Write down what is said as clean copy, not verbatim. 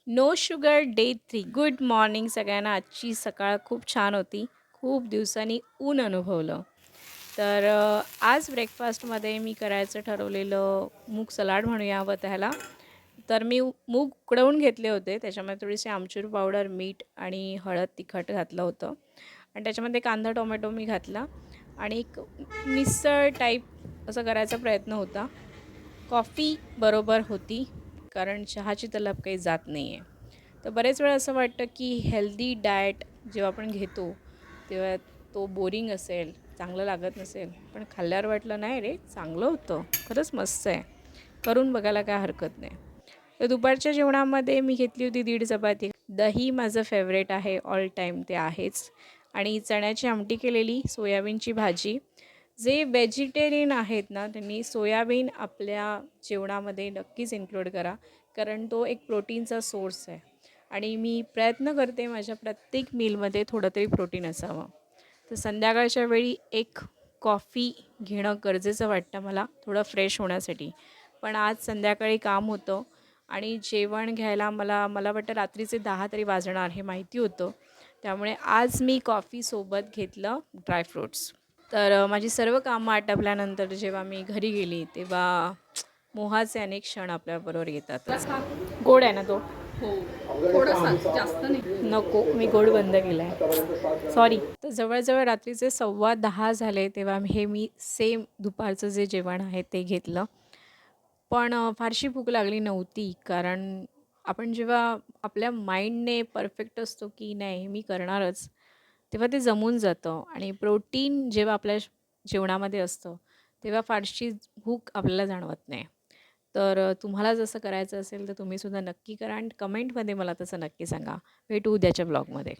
No sugar day 3. Good morning सगळ्यांना. आजची सकाळ खूप छान होती. खूप दिवसांनी ऊन अनुभवलं. तर आज ब्रेकफास्टमध्ये मी करायचं ठरवलेलं मूग सलाड म्हणूया व त्याला. तर मी मूग उकडवून घेतले होते. त्याच्यामध्ये थोडीशी आमचूर पावडर, मीठ आणि हळद, तिखट घातलं होतं आणि त्याच्यामध्ये कांदा, टोमॅटो मी घातला आणि एक मिसळ टाईप असं करायचा प्रयत्न होता. कॉफी बरोबर होती, कारण चहाची तलब काही जात नाही आहे. तर बरेच वेळा असं वाटतं, की हेल्दी डाएट जेव्हा आपण घेतो, तेव्हा तो बोरिंग असेल, चांगलं लागत नसेल. पण खाल्ल्यावर वाटलं, "नाही रे, चांगलं होतं. खरंच मस्त आहे. करून बघायला काय हरकत नाही." तर दुपारच्या जेवणामध्ये मी घेतली होती 1.5 चपाती. दही माझं फेव्हरेट आहे, ऑल टाईम ते आहेच आणि चण्याची आमटी केलेली, सोयाबीनची भाजी. जे व्हेजिटेरियन आहेत ना, त्यांनी सोयाबीन आपल्या जेवणामध्ये नक्कीच इन्क्लूड करा, कारण तो एक प्रोटीनचा सोर्स आहे आणि मी प्रयत्न करते माझ्या प्रत्येक मीलमध्ये थोडं तरी प्रोटीन असावं. तर संध्याकाळच्या वेळी एक कॉफी घेणं गरजेचं वाटतं मला, थोडं फ्रेश होण्यासाठी. पण आज संध्याकाळी काम होतं आणि जेवण घ्यायला मला मला वाटतं रात्रीचे 10 तरी वाजणार हे माहिती होतं. त्यामुळे आज मी कॉफीसोबत घेतलं ड्रायफ्रुट्स. तर माझी सर्व कामं आटपल्यानंतर जेव्हा मी घरी गेली, तेव्हा मोहाचे अनेक क्षण आपल्याबरोबर येतातच. गोड आहे ना तो? हो. थोडासा, जास्त नाही. नको, मी गोड बंद केला आहे. सॉरी. तर जवळ-जवळ रात्रीचे 10:15 झाले, तेव्हा हे मी सेम दुपारचं जे जेवण आहे ते घेतलं. पण फारशी भूक लागली नव्हती, कारण आपण जेव्हा आपल्या माइंडने परफेक्ट असतो, की नाही मी करणारच, तेव्हा ते जमून जातं आणि प्रोटीन जेव्हा आपल्या जेवणामध्ये असतं, तेव्हा फारशी भूक आपल्याला जाणवत नाही. तर तुम्हाला जसं करायचं असेल, तर तुम्हीसुद्धा नक्की करा आणि कमेंटमध्ये मला तसं नक्की सांगा. भेटू उद्याच्या ब्लॉगमध्ये.